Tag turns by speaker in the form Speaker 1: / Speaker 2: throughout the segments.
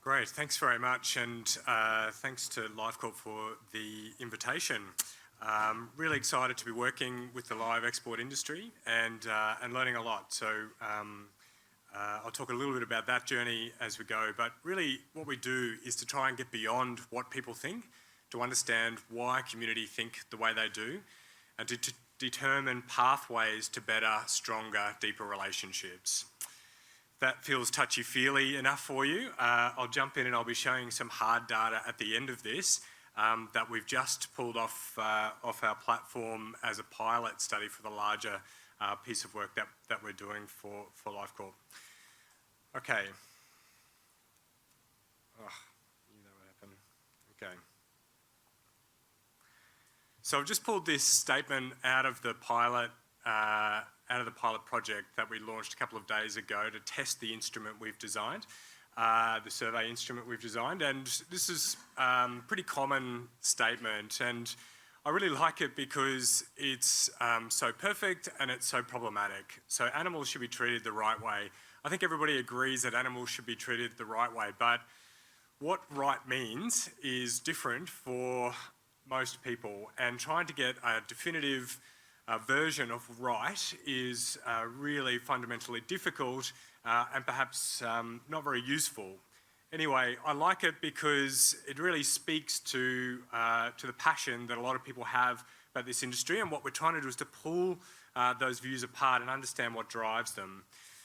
Speaker 1: Great, thanks very much, and thanks to LiveCorp for the invitation. Really excited to be working with the live export industry and learning a lot. So I'll talk a little bit about that journey as we go, but really what we do is to try and get beyond what people think, to understand why community think the way they do, and to determine pathways to better, stronger, deeper relationships. That feels touchy-feely enough for you. I'll jump in and I'll be showing some hard data at the end of this that we've just pulled off our platform as a pilot study for the larger piece of work that we're doing for LiveCorp. Okay. Oh, you know what happened. Okay. So I've just pulled this statement out of the pilot project that we launched a couple of days ago to test the instrument we've designed, the survey instrument we've designed, and this is a pretty common statement, and I really like it because it's so perfect and it's so problematic. So animals should be treated the right way. I think everybody agrees that animals should be treated the right way, but what right means is different for most people, and trying to get a definitive version of right is really fundamentally difficult and perhaps not very useful. Anyway, I like it because it really speaks to the passion that a lot of people have about this industry, and what we're trying to do is to pull those views apart and understand what drives them.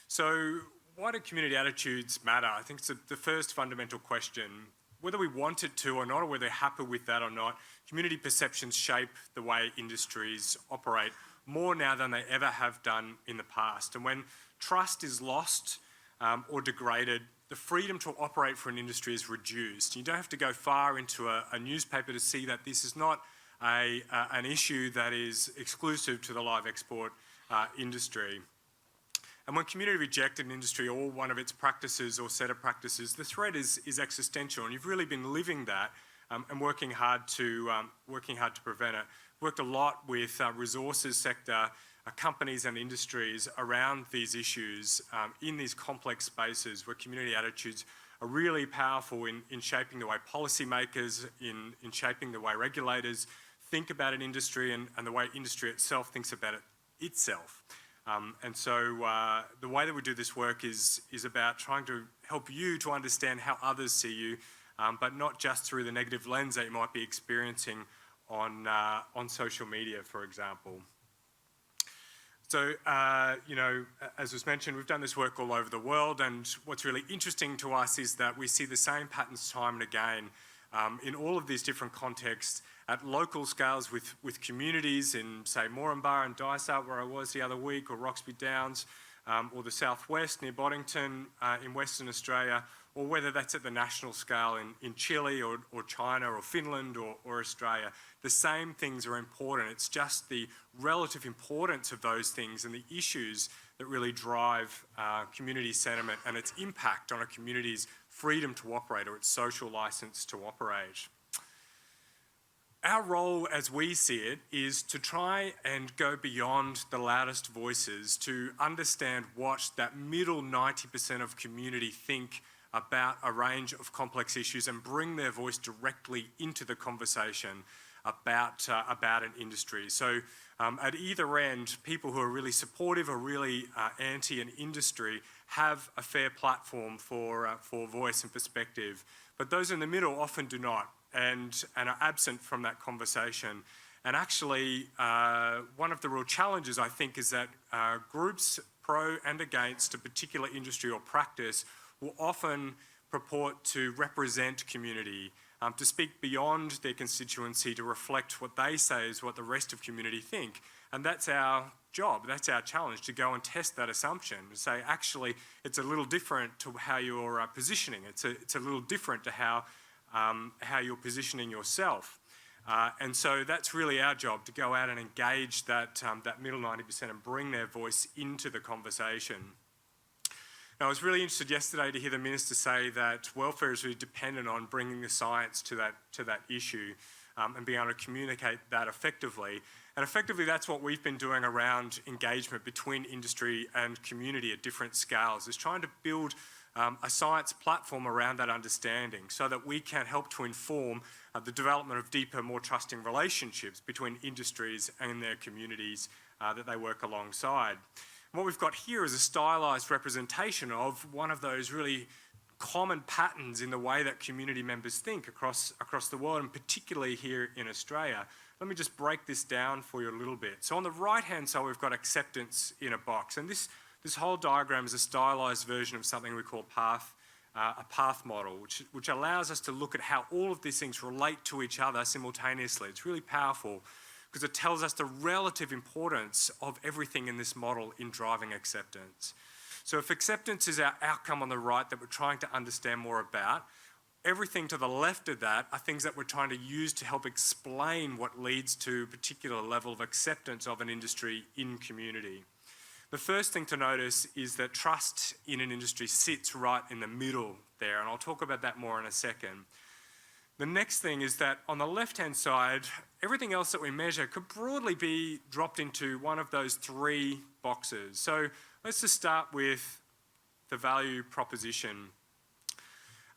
Speaker 1: So why do community attitudes matter? I think it's the first fundamental question. Whether we want it to or not, or whether we're happy with that or not, community perceptions shape the way industries operate more now than they ever have done in the past. And when trust is lost or degraded, the freedom to operate for an industry is reduced. You don't have to go far into a newspaper to see that this is not an issue that is exclusive to the live export industry. And when community reject an industry or one of its practices or set of practices, the threat is existential, and you've really been living that and working hard to prevent it. Worked a lot with resources sector companies and industries around these issues in these complex spaces where community attitudes are really powerful in shaping the way policymakers, in shaping the way regulators think about an industry and the way industry itself thinks about it itself. And so the way that we do this work is about trying to help you to understand how others see you, but not just through the negative lens that you might be experiencing on social media, for example. So, as was mentioned, we've done this work all over the world, and what's really interesting to us is that we see the same patterns time and again in all of these different contexts at local scales with communities in, say, Moranbah and Dysart, where I was the other week, or Roxby Downs, or the southwest near Boddington in Western Australia, or whether that's at the national scale in Chile or China or Finland or Australia. The same things are important. It's just the relative importance of those things and the issues that really drive community sentiment and its impact on a community's freedom to operate or its social license to operate. Our role, as we see it, is to try and go beyond the loudest voices to understand what that middle 90% of community think about a range of complex issues and bring their voice directly into the conversation about an industry. So at either end, people who are really supportive or really anti an industry have a fair platform for voice and perspective. But those in the middle often do not and are absent from that conversation. And actually, one of the real challenges, I think, is that groups pro and against a particular industry or practice will often purport to represent community, to speak beyond their constituency, to reflect what they say is what the rest of community think. And that's our job, that's our challenge, to go and test that assumption, to say, actually, it's a little different to how you're positioning. It's a little different to how you're positioning yourself. And so that's really our job, to go out and engage that middle 90% and bring their voice into the conversation. Now, I was really interested yesterday to hear the Minister say that welfare is really dependent on bringing the science to that issue and being able to communicate that effectively. And effectively, that's what we've been doing around engagement between industry and community at different scales, is trying to build a science platform around that understanding so that we can help to inform the development of deeper, more trusting relationships between industries and their communities that they work alongside. And what we've got here is a stylised representation of one of those really common patterns in the way that community members think across the world, and particularly here in Australia. Let me just break this down for you a little bit. So on the right-hand side, we've got acceptance in a box, and this whole diagram is a stylised version of something we call a path model, which allows us to look at how all of these things relate to each other simultaneously. It's really powerful because it tells us the relative importance of everything in this model in driving acceptance. So if acceptance is our outcome on the right that we're trying to understand more about, everything to the left of that are things that we're trying to use to help explain what leads to a particular level of acceptance of an industry in community. The first thing to notice is that trust in an industry sits right in the middle there, and I'll talk about that more in a second. The next thing is that on the left-hand side, everything else that we measure could broadly be dropped into one of those three boxes. So let's just start with the value proposition.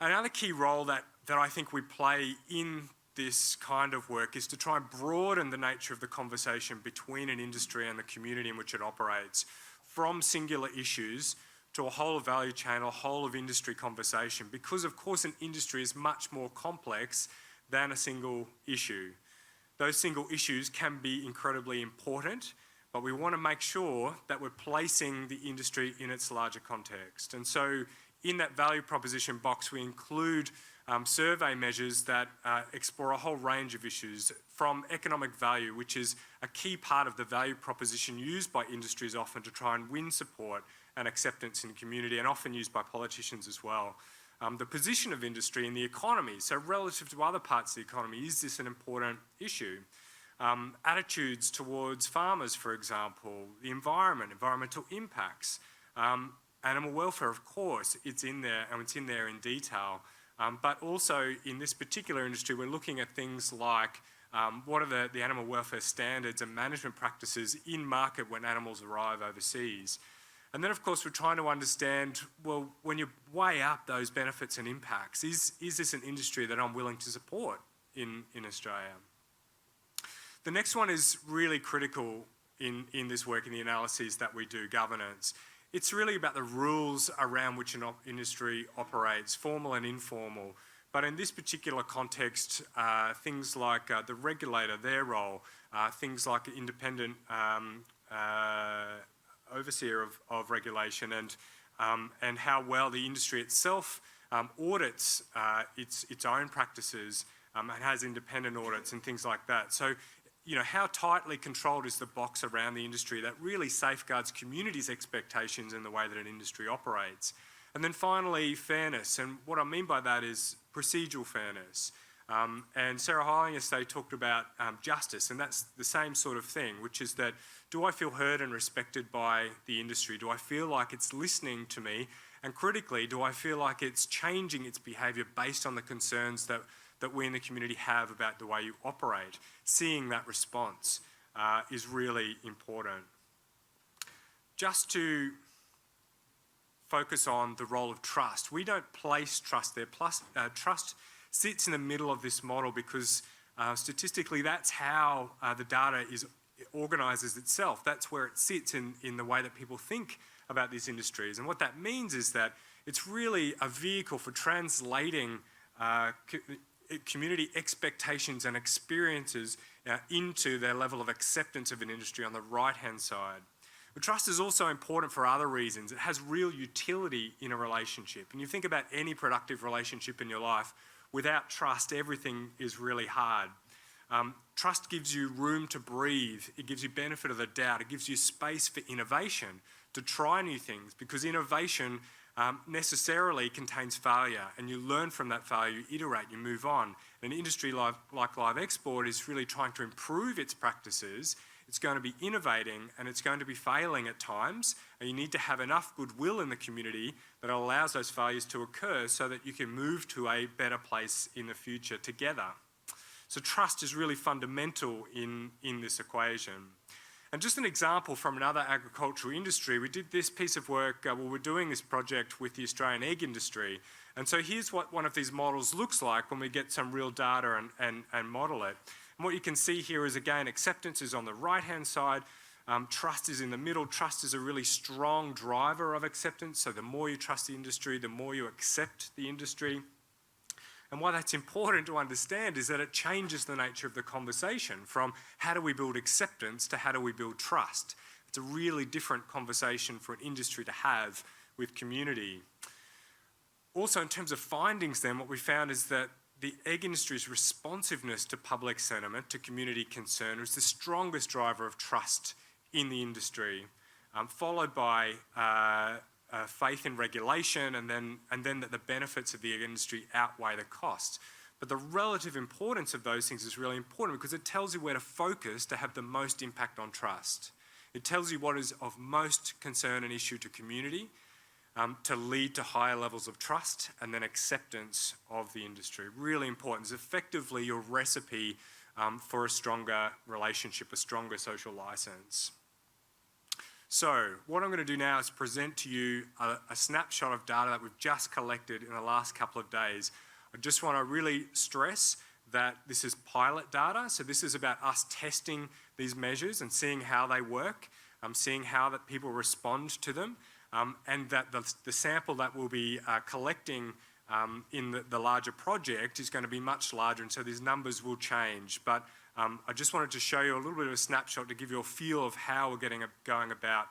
Speaker 1: Another key role that I think we play in this kind of work is to try and broaden the nature of the conversation between an industry and the community in which it operates, from singular issues to a whole of value chain, a whole of industry conversation, because of course an industry is much more complex than a single issue. Those single issues can be incredibly important, but we want to make sure that we're placing the industry in its larger context. And so in that value proposition box, we include survey measures that explore a whole range of issues, from economic value, which is a key part of the value proposition used by industries often to try and win support and acceptance in the community, and often used by politicians as well. The position of industry in the economy, so relative to other parts of the economy, is this an important issue? Attitudes towards farmers, for example, the environment, environmental impacts, animal welfare, of course, it's in there, and it's in there in detail. But also in this particular industry, we're looking at things like what are the animal welfare standards and management practices in market when animals arrive overseas. And then, of course, we're trying to understand, well, when you weigh up those benefits and impacts, is this an industry that I'm willing to support in Australia? The next one is really critical in this work, in the analyses that we do, governance. It's really about the rules around which an industry operates, formal and informal. But in this particular context, things like the regulator, their role, things like independent overseer of regulation, and how well the industry itself audits its own practices and has independent audits and things like that. So, you know, how tightly controlled is the box around the industry that really safeguards communities' expectations in the way that an industry operates? And then finally, fairness. And what I mean by that is procedural fairness. And Sarah Heiling yesterday talked about justice, and that's the same sort of thing, which is that, do I feel heard and respected by the industry? Do I feel like it's listening to me? And critically, do I feel like it's changing its behaviour based on the concerns that we in the community have about the way you operate? Seeing that response is really important. Just to focus on the role of trust, we don't place trust there. Trust sits in the middle of this model because statistically that's how the data organises itself. That's where it sits in the way that people think about these industries. And what that means is that it's really a vehicle for translating community expectations and experiences into their level of acceptance of an industry on the right-hand side. But trust is also important for other reasons. It has real utility in a relationship. And you think about any productive relationship in your life, without trust, everything is really hard. Trust gives you room to breathe. It gives you benefit of the doubt. It gives you space for innovation, to try new things, because innovation necessarily contains failure, and you learn from that failure, you iterate, you move on. An industry like LiveExport is really trying to improve its practices. It's going to be innovating, and it's going to be failing at times, and you need to have enough goodwill in the community that allows those failures to occur so that you can move to a better place in the future together. So trust is really fundamental in this equation. And just an example from another agricultural industry, we did this piece of work, we're doing this project with the Australian egg industry. And so here's what one of these models looks like when we get some real data and model it. And what you can see here is, again, acceptance is on the right-hand side, trust is in the middle. Trust is a really strong driver of acceptance. So the more you trust the industry, the more you accept the industry. And why that's important to understand is that it changes the nature of the conversation from how do we build acceptance to how do we build trust. It's a really different conversation for an industry to have with community. Also, in terms of findings then, what we found is that the egg industry's responsiveness to public sentiment, to community concern, was the strongest driver of trust in the industry, followed by faith in regulation, and then that the benefits of the egg industry outweigh the costs. But the relative importance of those things is really important because it tells you where to focus to have the most impact on trust. It tells you what is of most concern and issue to community, to lead to higher levels of trust and then acceptance of the industry. Really important. It's effectively your recipe for a stronger relationship, a stronger social license. So what I'm going to do now is present to you a snapshot of data that we've just collected in the last couple of days. I just want to really stress that this is pilot data. So this is about us testing these measures and seeing how they work, seeing how that people respond to them, and that the sample that we'll be collecting in the larger project is going to be much larger, and so these numbers will change. But I just wanted to show you a little bit of a snapshot to give you a feel of how we're going about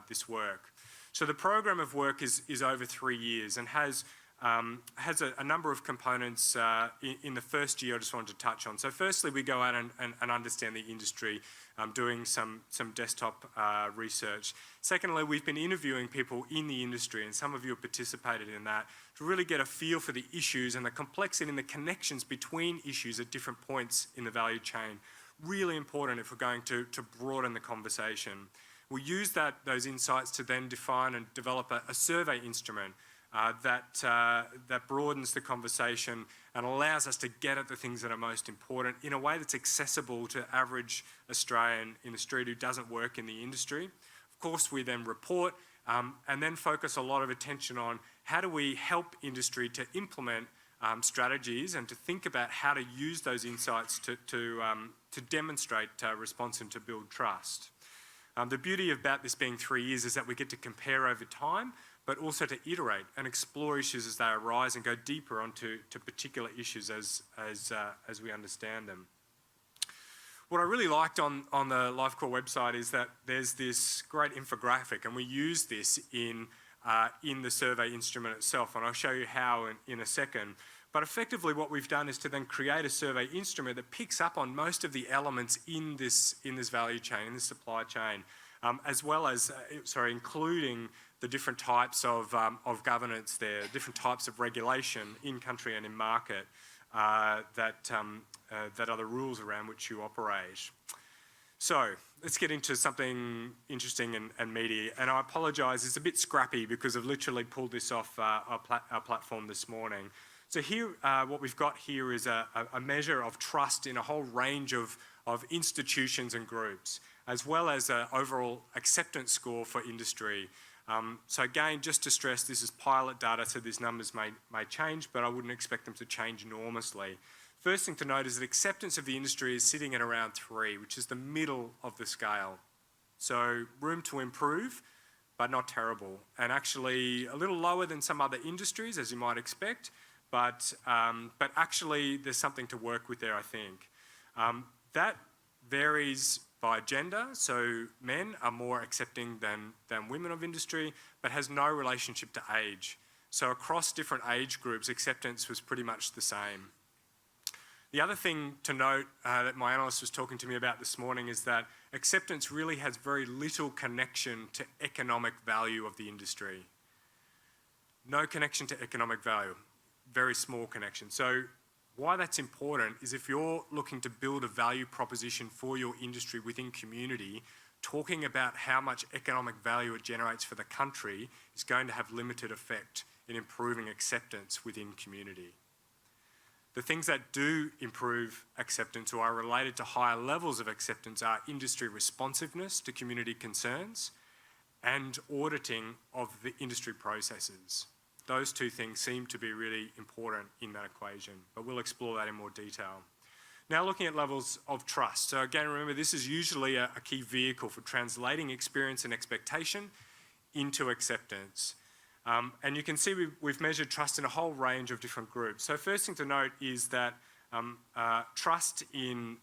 Speaker 1: this work. So the program of work is over 3 years and has a number of components. In the first year I just wanted to touch on. So firstly, we go out and understand the industry, doing some desktop research. Secondly, we've been interviewing people in the industry, and some of you have participated in that, to really get a feel for the issues and the complexity and the connections between issues at different points in the value chain. Really important if we're going to broaden the conversation. We use those insights to then define and develop a survey instrument that broadens the conversation and allows us to get at the things that are most important in a way that's accessible to average Australian in the street who doesn't work in the industry. Of course, we then report and then focus a lot of attention on how do we help industry to implement strategies and to think about how to use those insights to demonstrate response and to build trust. The beauty about this being 3 years is that we get to compare over time, but also to iterate and explore issues as they arise and go deeper onto particular issues as we understand them. What I really liked on the LiveCore website is that there's this great infographic, and we use this in the survey instrument itself, and I'll show you how in a second. But effectively what we've done is to then create a survey instrument that picks up on most of the elements in this value chain, in this supply chain, as well as, including the different types of governance there, different types of regulation in country and in market that are the rules around which you operate. So let's get into something interesting and meaty. And I apologise, it's a bit scrappy because I've literally pulled this off our platform this morning. So here, what we've got here is a measure of trust in a whole range of institutions and groups, as well as an overall acceptance score for industry. So again, just to stress, this is pilot data, so these numbers may change, but I wouldn't expect them to change enormously. First thing to note is that acceptance of the industry is sitting at around 3, which is the middle of the scale. So room to improve, but not terrible. And actually a little lower than some other industries, as you might expect, but actually there's something to work with there, I think. That varies by gender, so men are more accepting than women of industry, but has no relationship to age. So across different age groups, acceptance was pretty much the same. The other thing to note that my analyst was talking to me about this morning is that acceptance really has very little connection to economic value of the industry. No connection to economic value, very small connection. So why that's important is if you're looking to build a value proposition for your industry within community, talking about how much economic value it generates for the country is going to have limited effect in improving acceptance within community. The things that do improve acceptance or are related to higher levels of acceptance are industry responsiveness to community concerns and auditing of the industry processes. Those two things seem to be really important in that equation, but we'll explore that in more detail. Now looking at levels of trust. So again, remember, this is usually a key vehicle for translating experience and expectation into acceptance. And you can see we've measured trust in a whole range of different groups. So first thing to note is that trust in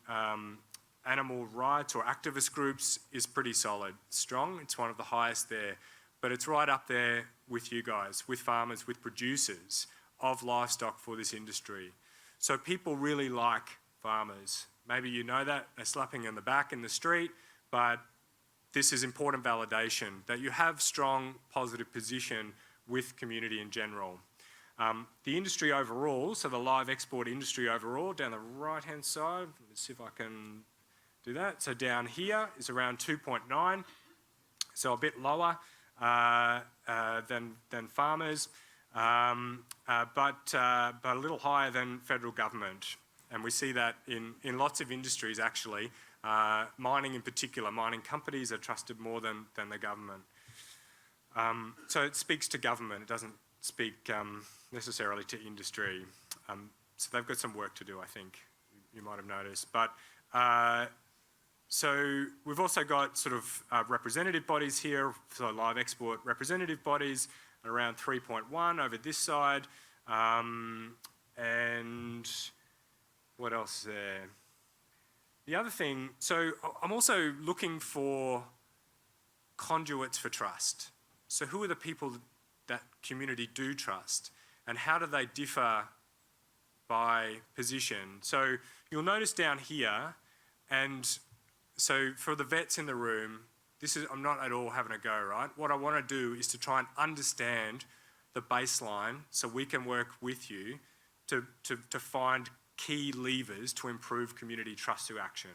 Speaker 1: animal rights or activist groups is pretty solid, strong. It's one of the highest there, but it's right up there with you guys, with farmers, with producers of livestock for this industry. So people really like farmers. Maybe you know that, they're slapping in the back in the street, but this is important validation that you have strong positive position with community in general. The industry overall, so the live export industry overall, down the right-hand side, let's see if I can do that. So down here is around 2.9, so a bit lower than farmers, but a little higher than federal government. And we see that in lots of industries actually, mining in particular. Mining companies are trusted more than the government. So it speaks to government, it doesn't speak necessarily to industry. So they've got some work to do, I think, you might have noticed. But so we've also got sort of representative bodies here, so live export representative bodies, around 3.1 over this side. And what else is there? The other thing, so I'm also looking for conduits for trust. So who are the people that community do trust, and how do they differ by position? So you'll notice down here, and so for the vets in the room, I'm not at all having a go, right? What I want to do is to try and understand the baseline so we can work with you to find key levers to improve community trust to action.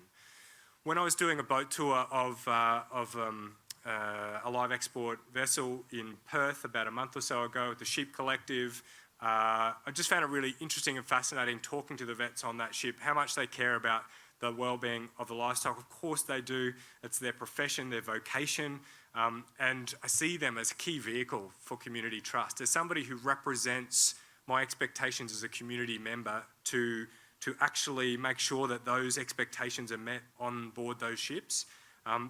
Speaker 1: When I was doing a boat tour of a live export vessel in Perth about a month or so ago at the Sheep Collective, I just found it really interesting and fascinating talking to the vets on that ship, how much they care about the well-being of the livestock. Of course they do, it's their profession, their vocation, and I see them as a key vehicle for community trust. As somebody who represents my expectations as a community member to actually make sure that those expectations are met on board those ships.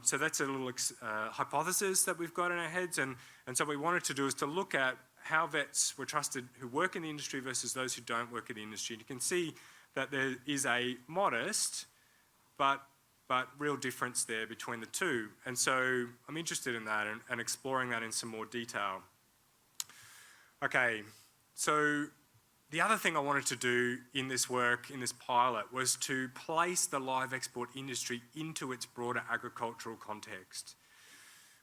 Speaker 1: So that's a little hypothesis that we've got in our heads, and so what we wanted to do is to look at how vets were trusted who work in the industry versus those who don't work in the industry. You can see that there is a modest but real difference there between the two, and so I'm interested in that and exploring that in some more detail. Okay, so the other thing I wanted to do in this work, in this pilot, was to place the live export industry into its broader agricultural context.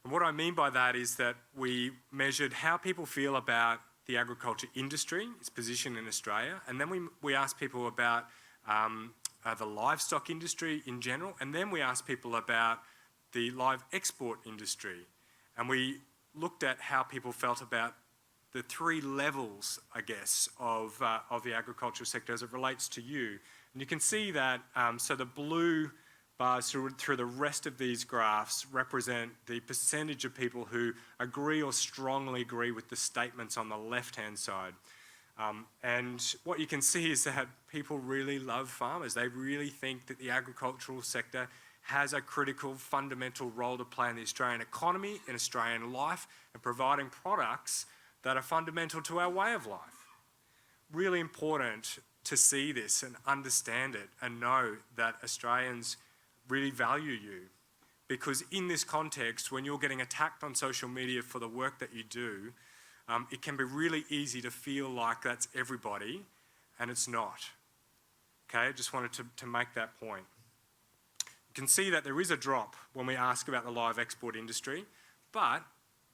Speaker 1: And what I mean by that is that we measured how people feel about the agriculture industry, its position in Australia, and then we asked people about the livestock industry in general, and then we asked people about the live export industry. And we looked at how people felt about the three levels, I guess, of the agricultural sector as it relates to you. And you can see that, so the blue bars through the rest of these graphs represent the percentage of people who agree or strongly agree with the statements on the left-hand side. And what you can see is that people really love farmers. They really think that the agricultural sector has a critical, fundamental role to play in the Australian economy, in Australian life, and providing products that are fundamental to our way of life. Really important to see this and understand it and know that Australians really value you. Because in this context, when you're getting attacked on social media for the work that you do, it can be really easy to feel like that's everybody, and it's not. Okay, I just wanted to make that point. You can see that there is a drop when we ask about the live export industry, but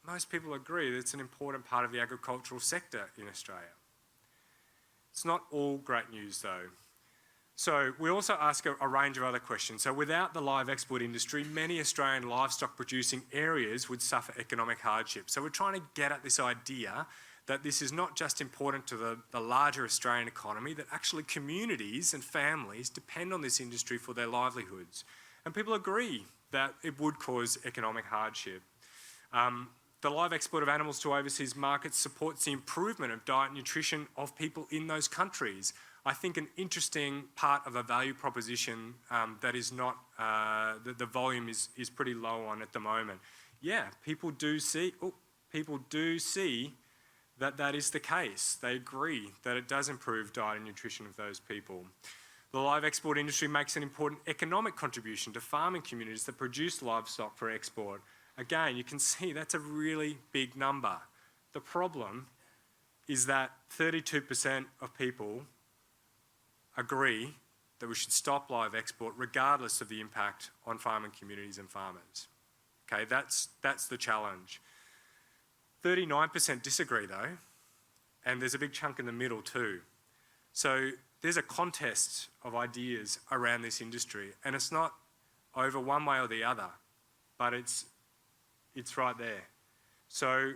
Speaker 1: most people agree that it's an important part of the agricultural sector in Australia. It's not all great news though. So we also ask a range of other questions. So without the live export industry, many Australian livestock producing areas would suffer economic hardship. So we're trying to get at this idea that this is not just important to the larger Australian economy, that actually communities and families depend on this industry for their livelihoods. And people agree that it would cause economic hardship. The live export of animals to overseas markets supports the improvement of diet and nutrition of people in those countries. I think an interesting part of a value proposition that is not, the volume is pretty low on at the moment. Yeah, people do see that that is the case. They agree that it does improve diet and nutrition of those people. The live export industry makes an important economic contribution to farming communities that produce livestock for export. Again, you can see that's a really big number. The problem is that 32% of people agree that we should stop live export regardless of the impact on farming communities and farmers. Okay, that's the challenge. 39% disagree though, and there's a big chunk in the middle too. So there's a contest of ideas around this industry, and it's not over one way or the other, but it's right there. So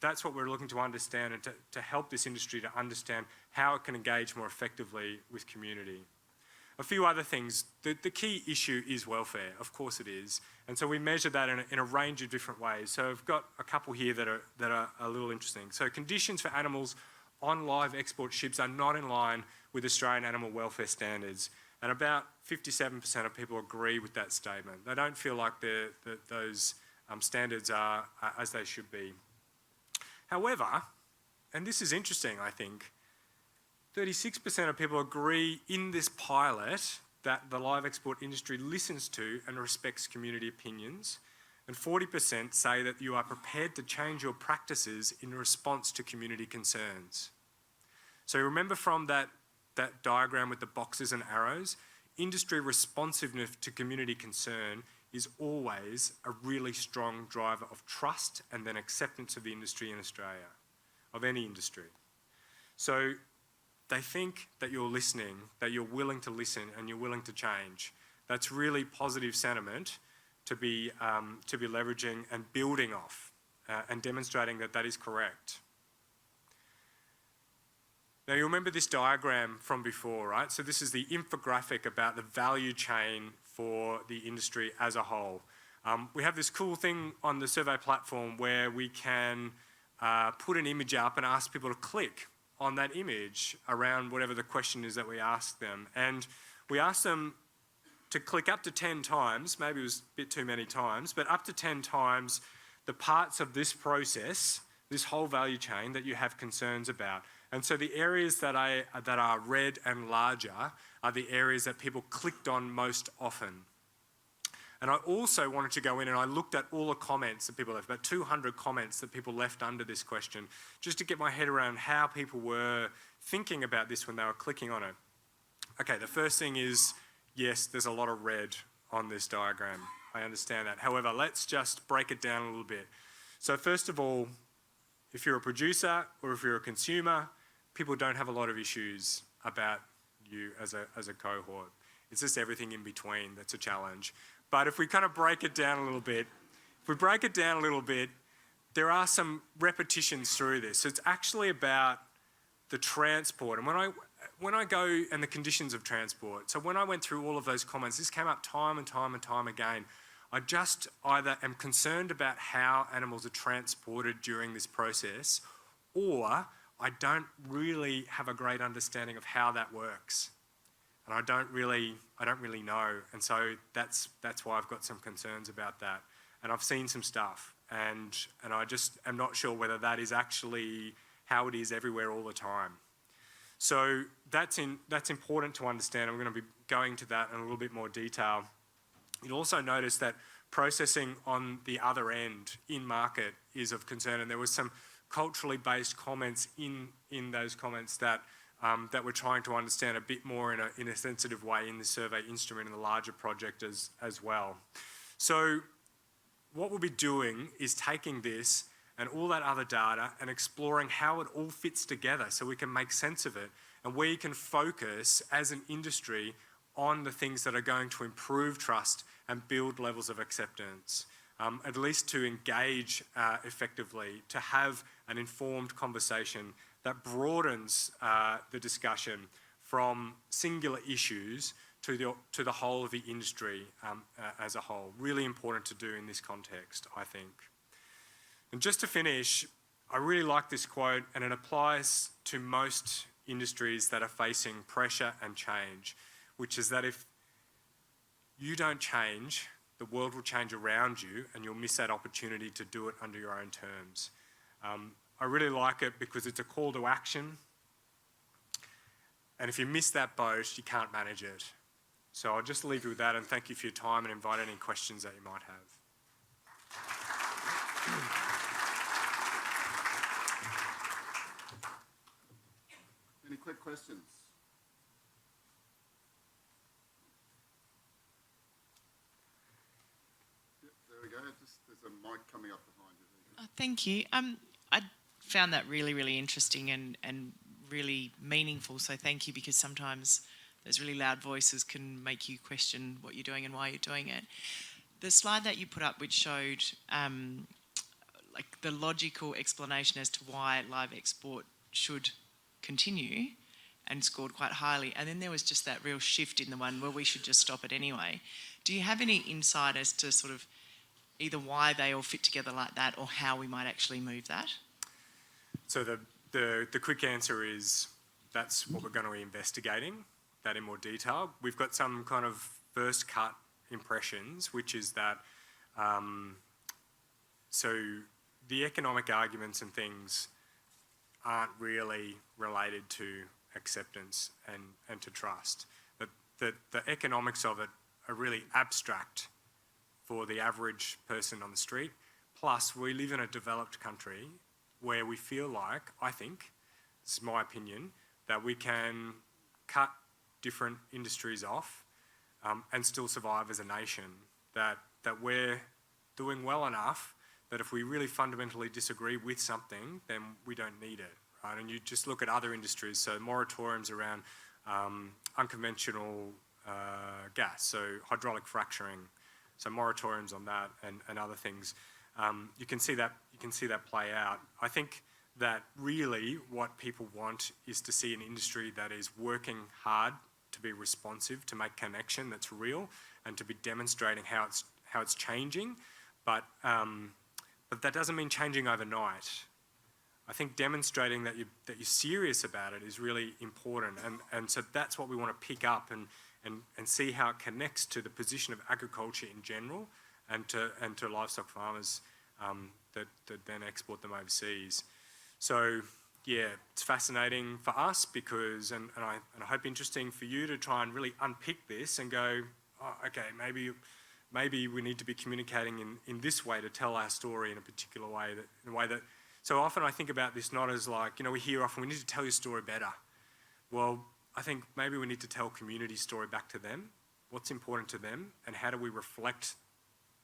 Speaker 1: that's what we're looking to understand, and to help this industry to understand how it can engage more effectively with community. A few other things. The key issue is welfare, of course it is. And so we measure that in a range of different ways. So I've got a couple here that are a little interesting. So conditions for animals on live export ships are not in line with Australian animal welfare standards. And about 57% of people agree with that statement. They don't feel like those standards are as they should be. However, and this is interesting, I think, 36% of people agree in this pilot that the live export industry listens to and respects community opinions, and 40% say that you are prepared to change your practices in response to community concerns. So remember from that diagram with the boxes and arrows, industry responsiveness to community concern is always a really strong driver of trust and then acceptance of the industry in Australia, of any industry. So they think that you're listening, that you're willing to listen and you're willing to change. That's really positive sentiment to be leveraging and building off and demonstrating that that is correct. Now you remember this diagram from before, right? So this is the infographic about the value chain for the industry as a whole. We have this cool thing on the survey platform where we can put an image up and ask people to click on that image around whatever the question is that we ask them. And we ask them to click up to 10 times, maybe it was a bit too many times, but up to 10 times the parts of this process, this whole value chain that you have concerns about. And so the areas that are red and larger are the areas that people clicked on most often. And I also wanted to go in and I looked at all the comments that people left, about 200 comments that people left under this question, just to get my head around how people were thinking about this when they were clicking on it. Okay, the first thing is, yes, there's a lot of red on this diagram. I understand that. However, let's just break it down a little bit. So first of all, if you're a producer or if you're a consumer, people don't have a lot of issues about you as a cohort. It's just everything in between that's a challenge. But if we kind of break it down a little bit, there are some repetitions through this. So it's actually about the transport. And when I go and the conditions of transport, so when I went through all of those comments, this came up time and time and time again. I just either am concerned about how animals are transported during this process, or I don't really have a great understanding of how that works. And I don't really know, and so that's why I've got some concerns about that. And I've seen some stuff, and I just am not sure whether that is actually how it is everywhere all the time. So that's important to understand. I'm going to be going to that in a little bit more detail. You'll also notice that processing on the other end in market is of concern, and there was some culturally based comments in those comments that we're trying to understand a bit more in a sensitive way in the survey instrument in the larger project as well. So what we'll be doing is taking this and all that other data and exploring how it all fits together so we can make sense of it, and we can focus as an industry on the things that are going to improve trust and build levels of acceptance. at least to engage effectively, to have an informed conversation that broadens the discussion from singular issues to the whole of the industry as a whole. Really important to do in this context, I think. And just to finish, I really like this quote, and it applies to most industries that are facing pressure and change, which is that if you don't change, the world will change around you and you'll miss that opportunity to do it under your own terms. I really like it because it's a call to action, and if you miss that boat, you can't manage it. So I'll just leave you with that, and thank you for your time, and invite any questions that you might have.
Speaker 2: Any quick questions? Yep, there we go. There's a mic coming up behind you.
Speaker 3: Thank you. I found that really, really interesting and really meaningful, so thank you, because sometimes those really loud voices can make you question what you're doing and why you're doing it. The slide that you put up, which showed like the logical explanation as to why live export should continue, and scored quite highly, and then there was just that real shift in the one where we should just stop it anyway. Do you have any insight as to sort of either why they all fit together like that, or how we might actually move that?
Speaker 1: So the quick answer is that's what we're going to be investigating, that in more detail. We've got some kind of first cut impressions, which is that so the economic arguments and things aren't really related to acceptance and to trust. The economics of it are really abstract for the average person on the street. Plus, we live in a developed country where we feel like, I think, this is my opinion, that we can cut different industries off and still survive as a nation. That we're doing well enough that if we really fundamentally disagree with something, then we don't need it. Right? And you just look at other industries, so moratoriums around unconventional gas, so hydraulic fracturing, so moratoriums on that and other things. You can see that play out. I think that really what people want is to see an industry that is working hard to be responsive, to make connection that's real, and to be demonstrating how it's changing. But that doesn't mean changing overnight. I think demonstrating that you're serious about it is really important, and so that's what we want to pick up and see how it connects to the position of agriculture in general, and to livestock farmers that then export them overseas. So yeah, it's fascinating for us because, and I hope interesting for you to try and really unpick this and go, oh, okay, maybe we need to be communicating in this way to tell our story in a particular way, in a way that. So often I think about this not as like, we hear often, we need to tell your story better. Well, I think maybe we need to tell community story back to them, what's important to them, and how do we reflect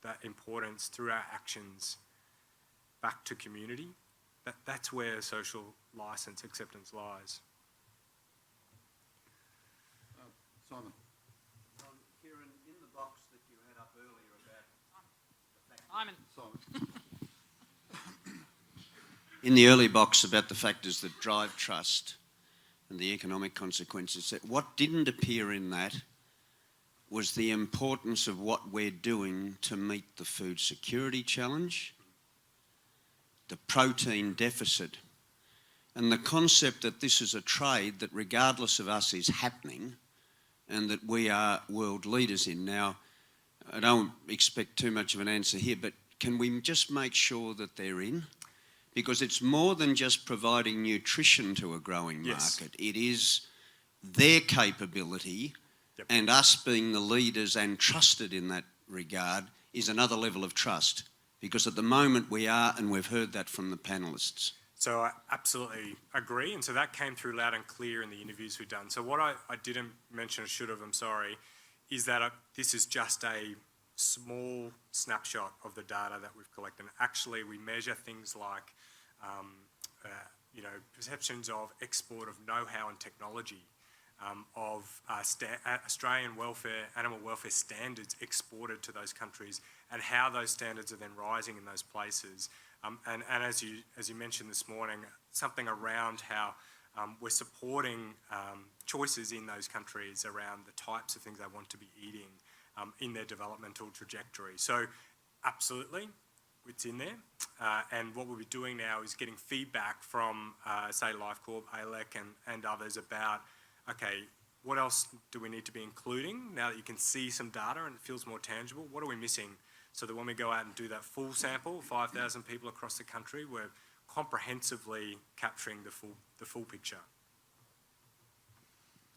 Speaker 1: that importance through our actions back to community. That's where social license acceptance lies.
Speaker 2: Simon.
Speaker 4: Kieren, in the box that you had up earlier about the fact... In the early box about the factors that drive trust and the economic consequences, what didn't appear in that was the importance of what we're doing to meet the food security challenge, the protein deficit, and the concept that this is a trade that regardless of us is happening and that we are world leaders in. Now, I don't expect too much of an answer here, but can we just make sure that they're in? Because it's more than just providing nutrition to a growing market. It is their capability, and us being the leaders and trusted in that regard is another level of trust. Because at the moment we are, and we've heard that from the panellists.
Speaker 1: So I absolutely agree, and so that came through loud and clear in the interviews we've done. So what I didn't mention, or should have, I'm sorry, is that this is just a small snapshot of the data that we've collected. And actually, we measure things like, perceptions of export of know-how and technology, of Australian animal welfare standards exported to those countries, and how those standards are then rising in those places. And as you mentioned this morning, something around how we're supporting choices in those countries around the types of things they want to be eating in their developmental trajectory. So absolutely, it's in there. And what we'll be doing now is getting feedback from, say, LifeCorp, ALEC and others about, okay, what else do we need to be including now that you can see some data and it feels more tangible? What are we missing? So that when we go out and do that full sample, 5,000 people across the country, we're comprehensively capturing the full picture.